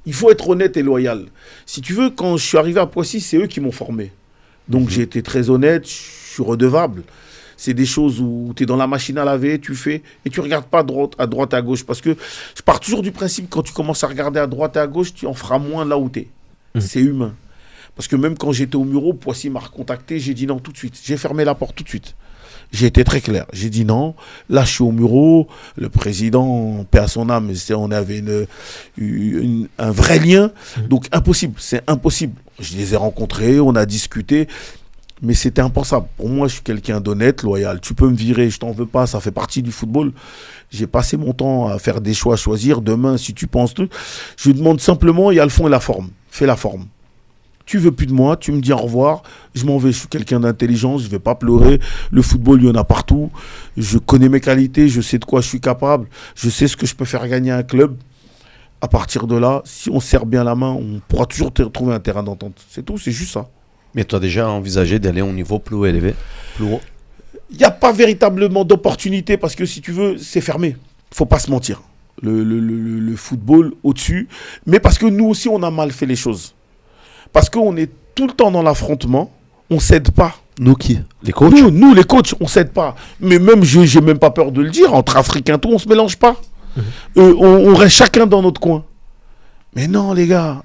Il faut être honnête et loyal. Si tu veux, quand je suis arrivé à Poissy, c'est eux qui m'ont formé. Donc j'ai été très honnête, je suis redevable. C'est des choses où tu es dans la machine à laver, tu fais, et tu ne regardes pas à droite, à gauche. Parce que je pars toujours du principe, quand tu commences à regarder à droite et à gauche, tu en feras moins là où tu es. C'est humain. Parce que même quand j'étais au Muro, Poissy m'a recontacté, j'ai dit non tout de suite. J'ai fermé la porte tout de suite. J'ai été très clair. J'ai dit non, là je suis au Muro, le président, paix à son âme, on avait un vrai lien, donc impossible, c'est impossible. Je les ai rencontrés, on a discuté, mais c'était impensable. Pour moi, je suis quelqu'un d'honnête, loyal. Tu peux me virer, je t'en veux pas, ça fait partie du football. J'ai passé mon temps à faire des choix, à choisir. Demain, si tu penses tout, je demande simplement, il y a le fond et la forme. Fais la forme. Tu veux plus de moi, tu me dis au revoir, je m'en vais, je suis quelqu'un d'intelligent, je ne vais pas pleurer. Le football, il y en a partout. Je connais mes qualités, je sais de quoi je suis capable, je sais ce que je peux faire gagner à un club. À partir de là, si on serre bien la main, on pourra toujours trouver un terrain d'entente. C'est tout, c'est juste ça. Mais tu as déjà envisagé d'aller au niveau plus élevé, plus haut? Il n'y a pas véritablement d'opportunité parce que si tu veux, c'est fermé. Il ne faut pas se mentir. Le football au-dessus. Mais parce que nous aussi, on a mal fait les choses. Parce qu'on est tout le temps dans l'affrontement, on ne cède pas. Nous qui? Les coachs? Nous, les coachs, on ne cède pas. Mais même, je n'ai même pas peur de le dire, entre Africains, tout, on ne se mélange pas. On reste chacun dans notre coin. Mais non, les gars.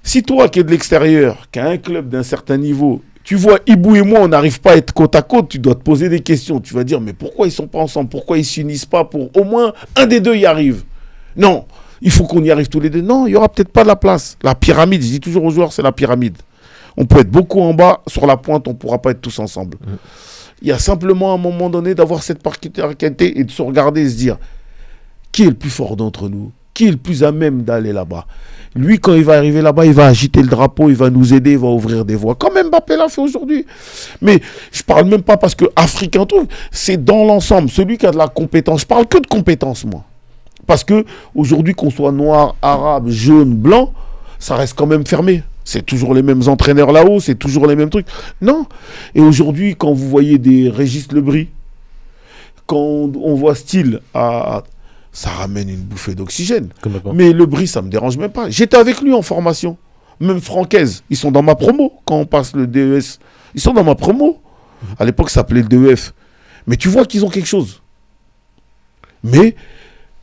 Si toi, qui es de l'extérieur, qui as un club d'un certain niveau, tu vois Ibou et moi, on n'arrive pas à être côte à côte, tu dois te poser des questions. Tu vas dire, mais pourquoi ils ne sont pas ensemble? Pourquoi ils ne s'unissent pas pour au moins un des deux y arrive? Non. Il faut qu'on y arrive tous les deux. Non, il n'y aura peut-être pas de la place. La pyramide, je dis toujours aux joueurs, c'est la pyramide. On peut être beaucoup en bas, sur la pointe, on ne pourra pas être tous ensemble. Il y a simplement à un moment donné d'avoir cette particularité et de se regarder et se dire, qui est le plus fort d'entre nous? Qui est le plus à même d'aller là-bas? Lui, quand il va arriver là-bas, il va agiter le drapeau, il va nous aider, il va ouvrir des voies. Comme Mbappé l'a fait aujourd'hui. Mais je ne parle même pas parce que Africain, tout, c'est dans l'ensemble. Celui qui a de la compétence, je parle que de compétence, moi. Parce que aujourd'hui, qu'on soit noir, arabe, jaune, blanc, ça reste quand même fermé. C'est toujours les mêmes entraîneurs là-haut, c'est toujours les mêmes trucs. Non. Et aujourd'hui, quand vous voyez des Régis Lebris, quand on voit Style, ça ramène une bouffée d'oxygène. Mais Lebris, ça ne me dérange même pas. J'étais avec lui en formation. Même Francaise, ils sont dans ma promo quand on passe le DES. Ils sont dans ma promo. À l'époque, ça s'appelait le DEF. Mais tu vois qu'ils ont quelque chose. Mais...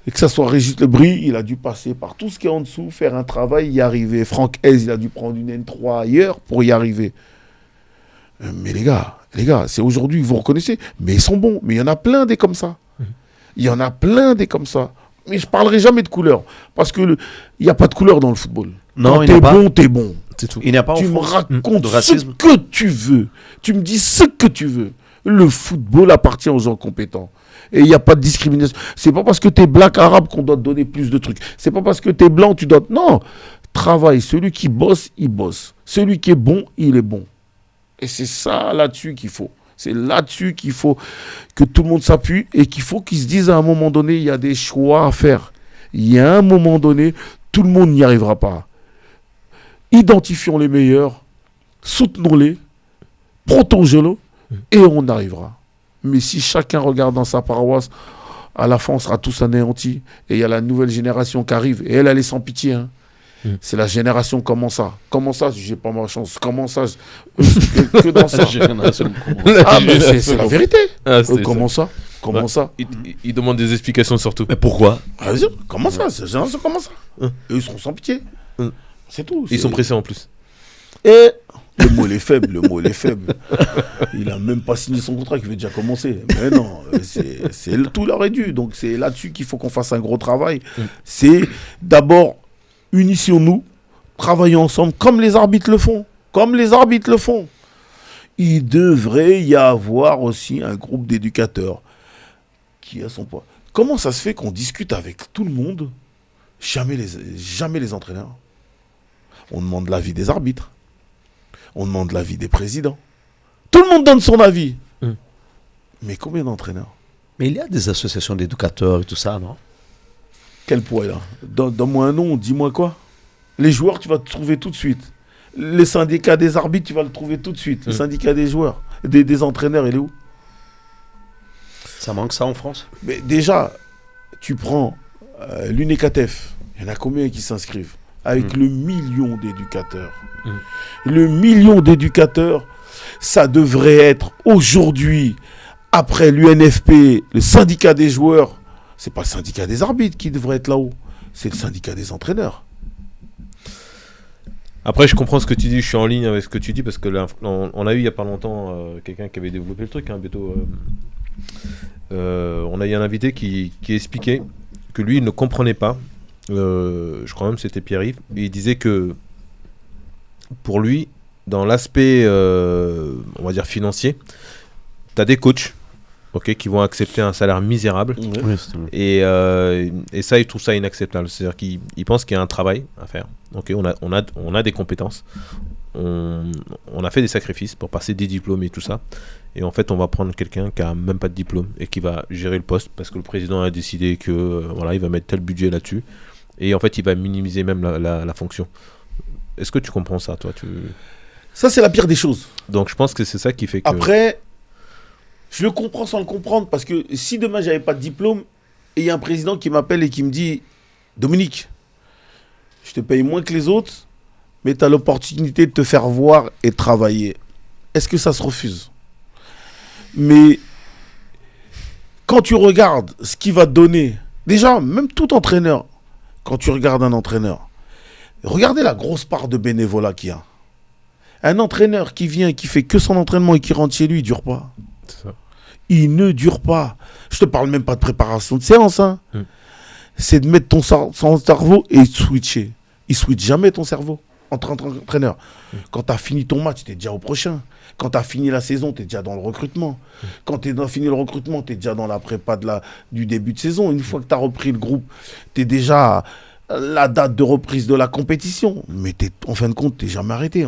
Et que ça soit Régis Lebris, il a dû passer par tout ce qui est en dessous, faire un travail, y arriver. Franck Hez, il a dû prendre une N3 ailleurs pour y arriver. Mais les gars, c'est aujourd'hui, vous reconnaissez, mais ils sont bons. Mais il y en a plein des comme ça. Il y en a plein des comme ça. Mais je ne parlerai jamais de couleur. Parce qu'il n'y a pas de couleur dans le football. Non, quand t'es bon, t'es bon. C'est tout. Il n'y a pas tu me racontes ce que tu veux. Tu me dis ce que tu veux. Le football appartient aux gens compétents. Et il n'y a pas de discrimination. C'est pas parce que tu es black arabe qu'on doit te donner plus de trucs. C'est pas parce que tu es blanc tu dois... Non. Travaille. Celui qui bosse, il bosse. Celui qui est bon, il est bon. Et c'est ça là-dessus qu'il faut. C'est là-dessus qu'il faut que tout le monde s'appuie et qu'il faut qu'ils se disent à un moment donné, il y a des choix à faire. Il y a un moment donné, tout le monde n'y arrivera pas. Identifions les meilleurs, soutenons-les, protégeons-les et on arrivera. Mais si chacun regarde dans sa paroisse, à la fin, on sera tous anéantis. Et il y a la nouvelle génération qui arrive. Et elle est sans pitié. Hein. C'est la génération comment ça? Comment ça, j'ai pas ma chance? Comment ça? Que dans ça? Mais c'est la vérité. Comment ça? Comment ça? Ils demandent des explications surtout. Mais pourquoi? Comment ça? Cette génération, comment ça? Eux, ils seront sans pitié. C'est tout. Ils sont pressés en plus. Et... Le mot, il est faible, Il n'a même pas signé son contrat, qui veut déjà commencer. Mais non, tout leur est dû. Donc c'est là-dessus qu'il faut qu'on fasse un gros travail. C'est d'abord, unissons-nous, travaillons ensemble, comme les arbitres le font. Il devrait y avoir aussi un groupe d'éducateurs qui a son poids. Comment ça se fait qu'on discute avec tout le monde, jamais les entraîneurs? On demande l'avis des arbitres. On demande l'avis des présidents. Tout le monde donne son avis. Mais combien d'entraîneurs? Mais il y a des associations d'éducateurs et tout ça, non? Quel poids, là? Donne-moi un nom, dis-moi quoi? Les joueurs, tu vas te trouver tout de suite. Les syndicats des arbitres, tu vas le trouver tout de suite. Le syndicat des joueurs, des entraîneurs, il est où? Ça manque ça en France? Mais déjà, tu prends l'UNECATEF. Il y en a combien qui s'inscrivent avec le million d'éducateurs. Le million d'éducateurs, ça devrait être aujourd'hui, après l'UNFP, le syndicat des joueurs, c'est pas le syndicat des arbitres qui devrait être là-haut, c'est le syndicat des entraîneurs. Après, je comprends ce que tu dis, je suis en ligne avec ce que tu dis, parce que là, on a eu il n'y a pas longtemps quelqu'un qui avait développé le truc, Beto. On a eu un invité qui expliquait que lui, il ne comprenait pas, je crois même que c'était Pierre-Yves, et il disait que pour lui, dans l'aspect, on va dire, financier, tu as des coachs qui vont accepter un salaire misérable. Oui, Et ça, il trouve ça inacceptable. C'est-à-dire qu'il pense qu'il y a un travail à faire. On a des compétences. On a fait des sacrifices pour passer des diplômes et tout ça. Et en fait, on va prendre quelqu'un qui a même pas de diplôme et qui va gérer le poste parce que le président a décidé que il va mettre tel budget là-dessus. Et en fait, il va minimiser même la fonction. Est-ce que tu comprends ça, toi? Ça, c'est la pire des choses. Donc, je pense que c'est ça qui fait que... Après, je le comprends sans le comprendre, parce que si demain, j'avais pas de diplôme, et il y a un président qui m'appelle et qui me dit « Dominique, je te paye moins que les autres, mais tu as l'opportunité de te faire voir et de travailler. » Est-ce que ça se refuse? Mais quand tu regardes ce qu'il va te donner, déjà, même tout entraîneur, quand tu regardes un entraîneur, regardez la grosse part de bénévolat qu'il y a. Un entraîneur qui vient, qui fait que son entraînement et qui rentre chez lui, il ne dure pas. C'est ça. Il ne dure pas. Je te parle même pas de préparation de séance. Hein. C'est de mettre ton cerveau et switcher. Il ne switch jamais ton cerveau entre entraîneur. Quand tu as fini ton match, tu es déjà au prochain. Quand tu as fini la saison, tu es déjà dans le recrutement. Quand tu as fini le recrutement, tu es déjà dans la prépa du début de saison. Une fois que tu as repris le groupe, tu es déjà à la date de reprise de la compétition. Mais en fin de compte, tu n'es jamais arrêté.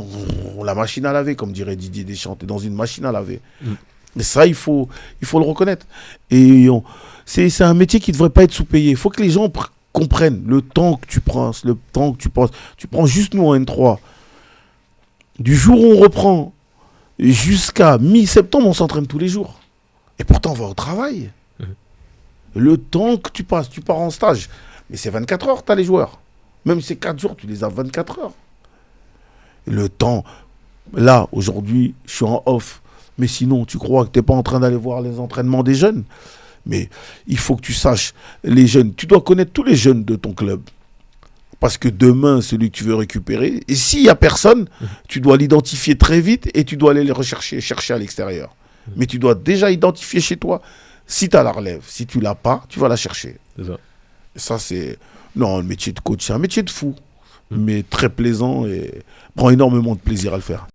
La machine à laver, comme dirait Didier Deschamps. Tu es dans une machine à laver. Et ça, il faut le reconnaître. Et c'est un métier qui ne devrait pas être sous-payé. Il faut que les gens comprennent le temps que tu prends, le temps que tu passes. Tu prends juste nous en N3. Du jour où on reprend jusqu'à mi-septembre, on s'entraîne tous les jours. Et pourtant, on va au travail. Le temps que tu passes, tu pars en stage. Mais c'est 24 heures, tu as les joueurs. Même ces 4 jours, tu les as 24 heures. Le temps, là, aujourd'hui, je suis en off. Mais sinon, tu crois que tu n'es pas en train d'aller voir les entraînements des jeunes? Mais il faut que tu saches, les jeunes, tu dois connaître tous les jeunes de ton club. Parce que demain, celui que tu veux récupérer, et s'il n'y a personne, tu dois l'identifier très vite et tu dois aller les chercher à l'extérieur. Mais tu dois déjà identifier chez toi si tu as la relève. Si tu ne l'as pas, tu vas la chercher. C'est ça. Et ça, c'est... Non, le métier de coach, c'est un métier de fou. Mais très plaisant et prend énormément de plaisir à le faire.